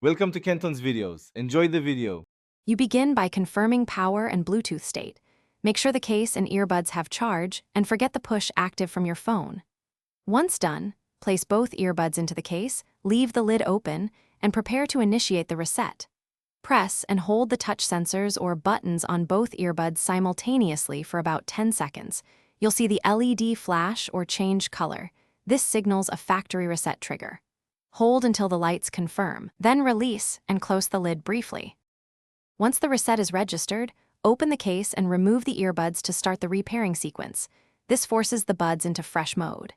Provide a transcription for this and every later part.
Welcome to Kenton's videos. Enjoy the video. You begin by confirming power and Bluetooth state. Make sure the case and earbuds have charge, and forget the push active from your phone. Once done, place both earbuds into the case, leave the lid open, and prepare to initiate the reset. Press and hold the touch sensors or buttons on both earbuds simultaneously for about 10 seconds. You'll see the LED flash or change color. This signals a factory reset trigger. Hold until the lights confirm, then release and close the lid briefly. Once the reset is registered, open the case and remove the earbuds to start the repairing sequence. This forces the buds into fresh mode.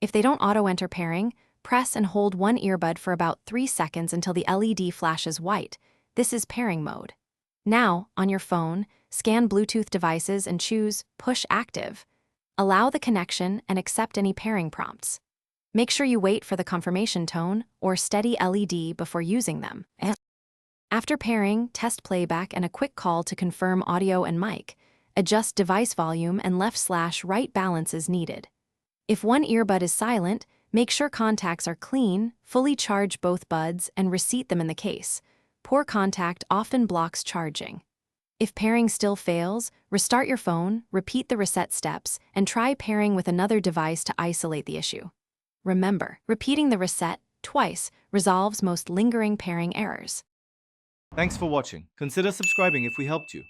If they don't auto-enter pairing, press and hold one earbud for about 3 seconds until the LED flashes white. This is pairing mode. Now, on your phone, scan Bluetooth devices and choose Push Active. Allow the connection and accept any pairing prompts. Make sure you wait for the confirmation tone or steady LED before using them. After pairing, test playback and a quick call to confirm audio and mic. Adjust device volume and left/right balance as needed. If one earbud is silent, make sure contacts are clean, fully charge both buds, and reseat them in the case. Poor contact often blocks charging. If pairing still fails, restart your phone, repeat the reset steps, and try pairing with another device to isolate the issue. Remember, repeating the reset twice resolves most lingering pairing errors. Thanks for watching. Consider subscribing if we helped you.